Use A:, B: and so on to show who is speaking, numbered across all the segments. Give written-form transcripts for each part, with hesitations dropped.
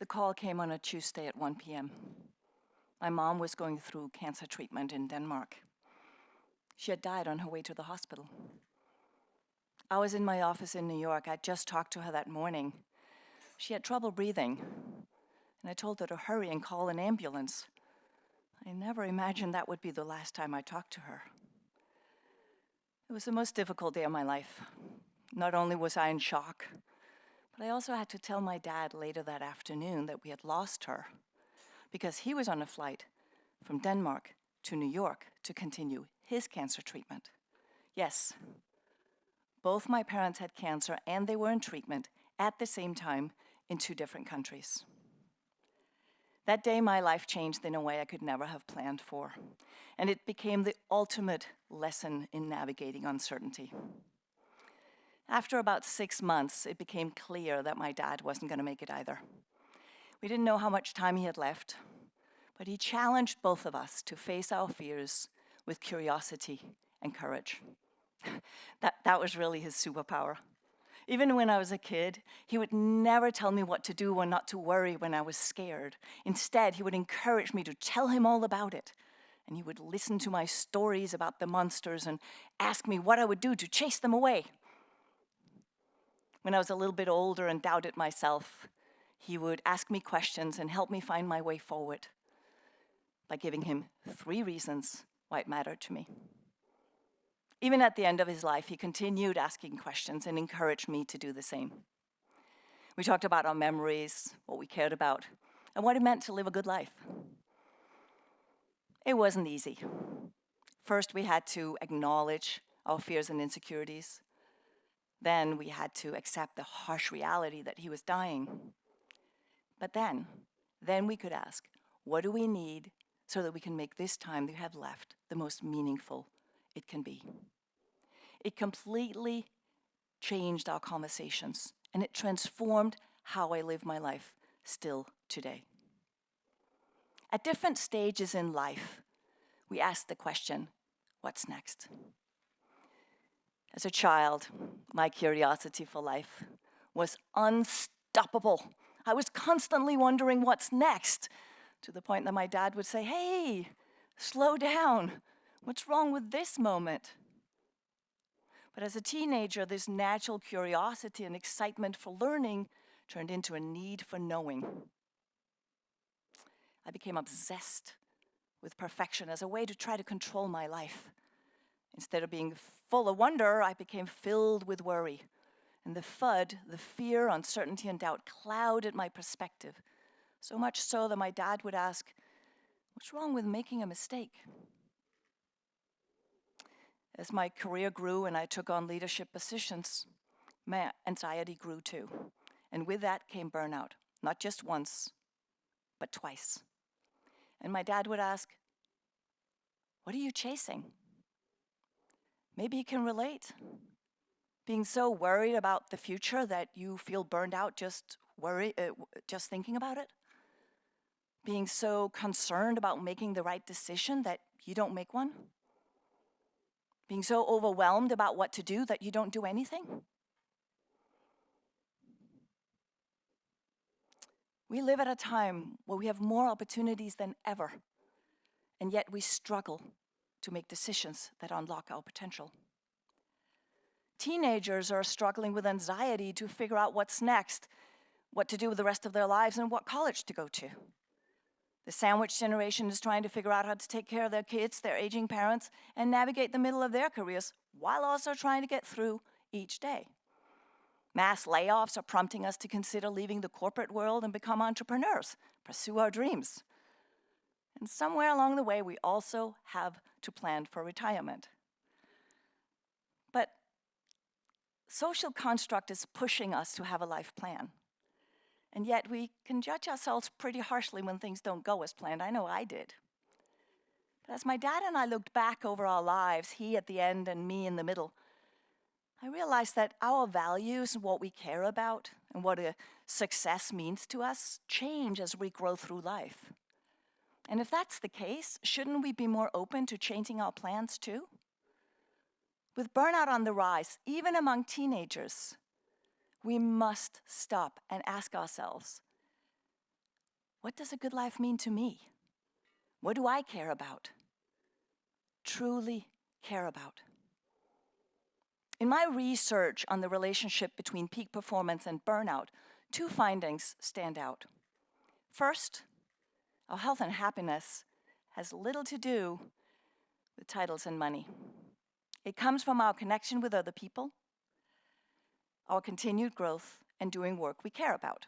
A: call came on a Tuesday at 1 p.m. My mom was going through cancer treatment in Denmark. She had died on her way to the hospital. I was in my office in New York. I'd just talked to her that morning. She had trouble breathing, and I told her to hurry and call an ambulance. I never imagined that would be the last time I talked to her. It was the most difficult day of my life. Not only was I in shock, but I also had to tell my dad later that afternoon that we had lost her because he was on a flight from Denmark to New York to continue his cancer treatment. Yes, both my parents had cancer and they were in treatment at the same time in 2 different countries. That day, my life changed in a way I could never have planned for, and it became the ultimate lesson in navigating uncertainty. After about 6 months, it became clear that my dad wasn't going to make it either. We didn't know how much time he had left, but he challenged both of us to face our fears with curiosity and courage. That was really his superpower. Even when I was a kid, he would never tell me what to do or not to worry when I was scared. Instead, he would encourage me to tell him all about it. And he would listen to my stories about the monsters and ask me what I would do to chase them away. When I was a little bit older and doubted myself, he would ask me questions and help me find my way forward by giving him 3 reasons why it mattered to me. Even at the end of his life, he continued asking questions and encouraged me to do the same. We talked about our memories, what we cared about, and what it meant to live a good life. It wasn't easy. First, we had to acknowledge our fears and insecurities. Then we had to accept the harsh reality that he was dying. But then we could ask, what do we need so that we can make this time that we have left the most meaningful it can be? It completely changed our conversations, and it transformed how I live my life still today. At different stages in life, we ask the question, what's next? As a child, my curiosity for life was unstoppable. I was constantly wondering what's next, to the point that my dad would say, "Hey, slow down. What's wrong with this moment?" But as a teenager, this natural curiosity and excitement for learning turned into a need for knowing. I became obsessed with perfection as a way to try to control my life. Instead of being full of wonder, I became filled with worry. And the FUD, the fear, uncertainty, and doubt clouded my perspective. So much so that my dad would ask, "What's wrong with making a mistake?" As my career grew and I took on leadership positions, my anxiety grew too. And with that came burnout, not just once, but twice. And my dad would ask, "What are you chasing?" Maybe you can relate. Being so worried about the future that you feel burned out just thinking about it. Being so concerned about making the right decision that you don't make one. Being so overwhelmed about what to do that you don't do anything. We live at a time where we have more opportunities than ever, and yet we struggle to make decisions that unlock our potential. Teenagers are struggling with anxiety to figure out what's next, what to do with the rest of their lives, and what college to go to. The sandwich generation is trying to figure out how to take care of their kids, their aging parents, and navigate the middle of their careers while also trying to get through each day. Mass layoffs are prompting us to consider leaving the corporate world and become entrepreneurs, pursue our dreams. And somewhere along the way, we also have to plan for retirement. But social construct is pushing us to have a life plan. And yet we can judge ourselves pretty harshly when things don't go as planned. I know I did. But as my dad and I looked back over our lives, he at the end and me in the middle, I realized that our values and what we care about and what a success means to us change as we grow through life. And if that's the case, shouldn't we be more open to changing our plans too? With burnout on the rise, even among teenagers, we must stop and ask ourselves, what does a good life mean to me? What do I care about? Truly care about? In my research on the relationship between peak performance and burnout, two findings stand out. First, our health and happiness has little to do with titles and money. It comes from our connection with other people, our continued growth, and doing work we care about.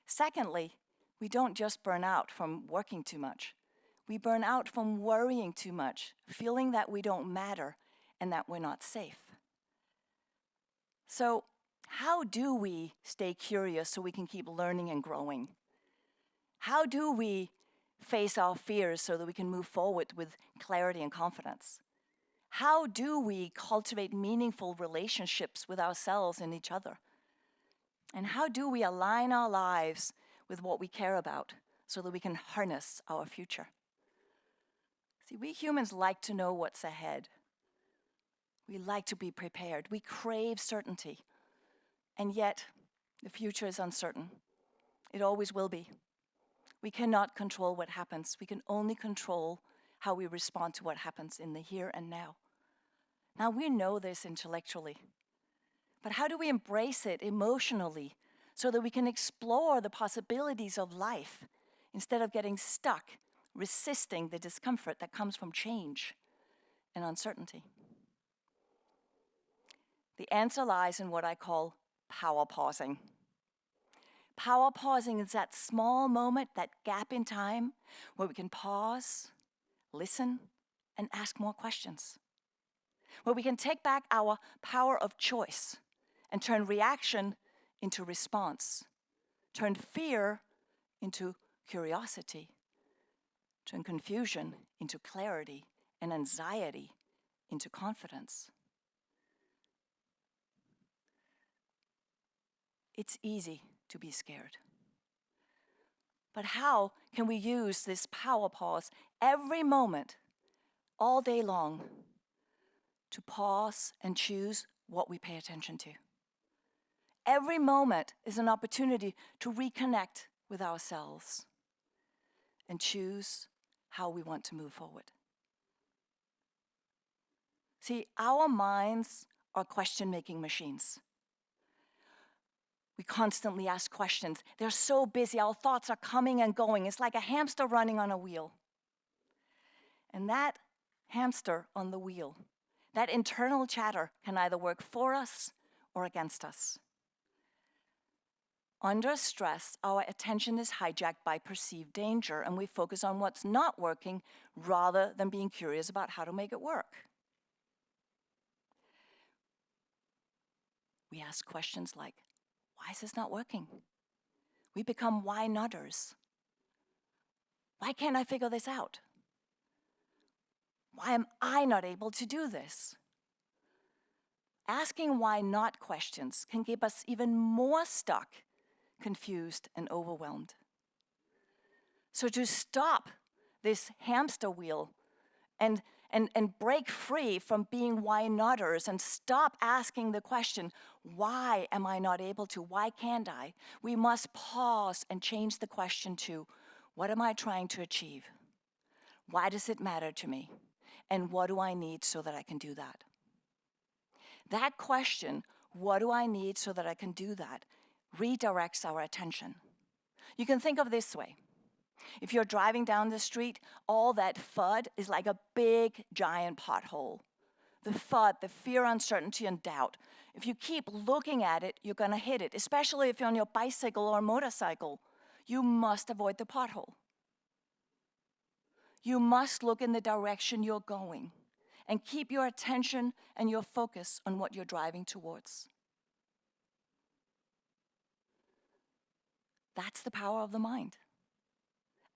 A: Secondly, we don't just burn out from working too much. We burn out from worrying too much, feeling that we don't matter and that we're not safe. So, how do we stay curious so we can keep learning and growing? How do we face our fears so that we can move forward with clarity and confidence? How do we cultivate meaningful relationships with ourselves and each other? And how do we align our lives with what we care about so that we can harness our future? See, we humans like to know what's ahead. We like to be prepared. We crave certainty. And yet, the future is uncertain. It always will be. We cannot control what happens. We can only control how we respond to what happens in the here and now. Now, we know this intellectually, but how do we embrace it emotionally so that we can explore the possibilities of life instead of getting stuck, resisting the discomfort that comes from change and uncertainty? The answer lies in what I call power pausing. Power pausing is that small moment, that gap in time, where we can pause, listen, and ask more questions. Where we can take back our power of choice and turn reaction into response, turn fear into curiosity, turn confusion into clarity, and anxiety into confidence. It's easy to be scared. But how can we use this power pause every moment, all day long, to pause and choose what we pay attention to? Every moment is an opportunity to reconnect with ourselves and choose how we want to move forward. See, our minds are question-making machines. We constantly ask questions. They're so busy. Our thoughts are coming and going. It's like a hamster running on a wheel. And that hamster on the wheel, that internal chatter, can either work for us or against us. Under stress, our attention is hijacked by perceived danger, and we focus on what's not working rather than being curious about how to make it work. We ask questions like, why is this not working? We become why notters. Why can't I figure this out? Why am I not able to do this? Asking why not questions can keep us even more stuck, confused, and overwhelmed. So to stop this hamster wheel and break free from being why notters and stop asking the question, why am I not able to? Why can't I? We must pause and change the question to, what am I trying to achieve? Why does it matter to me? And what do I need so that I can do that? That question, what do I need so that I can do that, redirects our attention. You can think of it this way. If you're driving down the street, all that FUD is like a big, giant pothole. The FUD, the fear, uncertainty, and doubt. If you keep looking at it, you're going to hit it, especially if you're on your bicycle or motorcycle. You must avoid the pothole. You must look in the direction you're going and keep your attention and your focus on what you're driving towards. That's the power of the mind.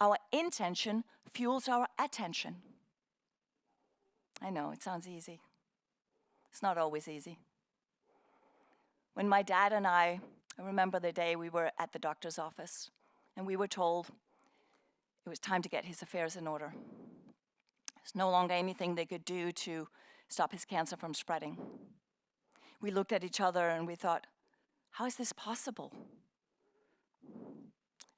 A: Our intention fuels our attention. I know, it sounds easy. It's not always easy. When my dad and I remember the day we were at the doctor's office, and we were told it was time to get his affairs in order. There's no longer anything they could do to stop his cancer from spreading. We looked at each other and we thought, how is this possible?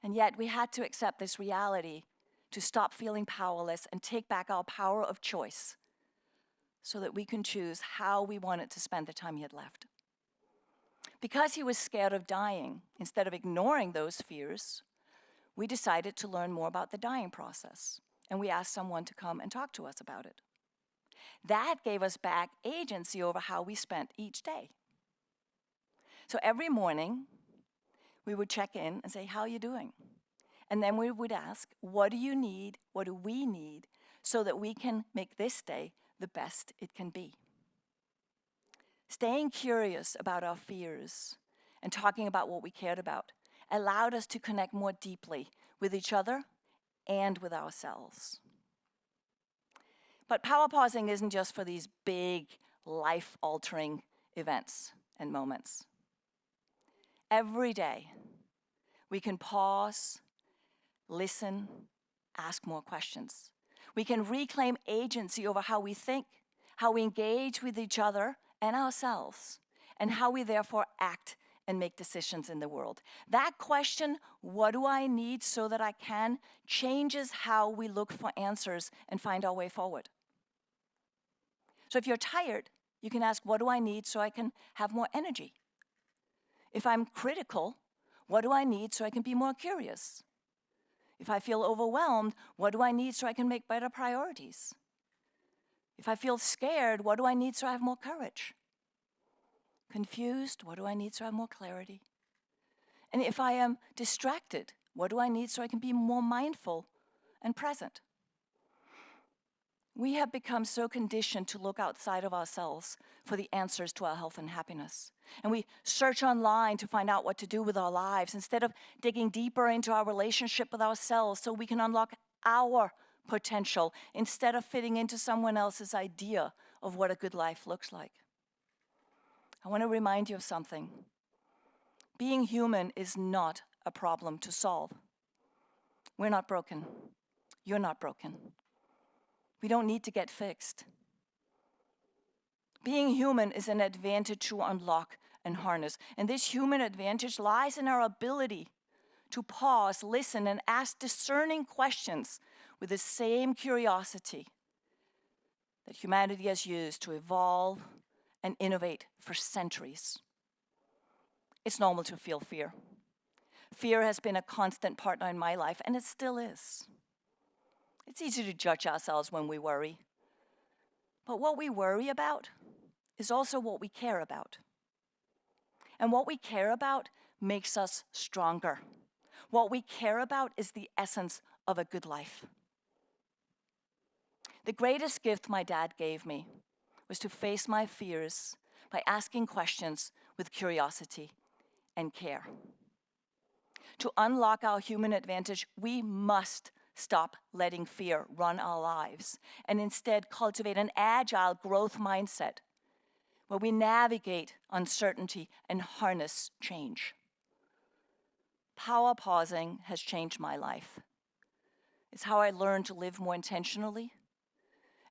A: And yet we had to accept this reality to stop feeling powerless and take back our power of choice so that we can choose how we wanted to spend the time he had left. Because he was scared of dying, instead of ignoring those fears, we decided to learn more about the dying process, and we asked someone to come and talk to us about it. That gave us back agency over how we spent each day. So every morning, we would check in and say, how are you doing? And then we would ask, what do you need, what do we need, so that we can make this day the best it can be. Staying curious about our fears and talking about what we cared about allowed us to connect more deeply with each other and with ourselves. But power pausing isn't just for these big, life-altering events and moments. Every day, we can pause, listen, ask more questions. We can reclaim agency over how we think, how we engage with each other and ourselves, and how we therefore act and make decisions in the world. That question, what do I need so that I can, changes how we look for answers and find our way forward. So if you're tired, you can ask, what do I need so I can have more energy? If I'm critical, what do I need so I can be more curious? If I feel overwhelmed, what do I need so I can make better priorities? If I feel scared, what do I need so I have more courage? Confused, what do I need so I have more clarity? And if I am distracted, what do I need so I can be more mindful and present? We have become so conditioned to look outside of ourselves for the answers to our health and happiness. And we search online to find out what to do with our lives instead of digging deeper into our relationship with ourselves so we can unlock our potential instead of fitting into someone else's idea of what a good life looks like. I want to remind you of something. Being human is not a problem to solve. We're not broken. You're not broken. We don't need to get fixed. Being human is an advantage to unlock and harness. And this human advantage lies in our ability to pause, listen, and ask discerning questions with the same curiosity that humanity has used to evolve and innovate for centuries. It's normal to feel fear. Fear has been a constant partner in my life, and it still is. It's easy to judge ourselves when we worry. But what we worry about is also what we care about. And what we care about makes us stronger. What we care about is the essence of a good life. The greatest gift my dad gave me was to face my fears by asking questions with curiosity and care. To unlock our human advantage, we must stop letting fear run our lives and instead cultivate an agile growth mindset where we navigate uncertainty and harness change. Power pausing has changed my life. It's how I learned to live more intentionally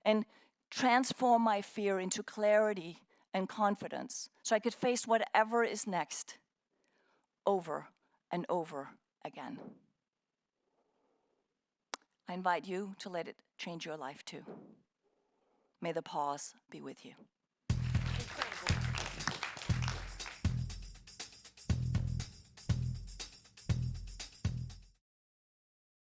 A: and transform my fear into clarity and confidence so I could face whatever is next over and over again. I invite you to let it change your life too. May the pause be with you.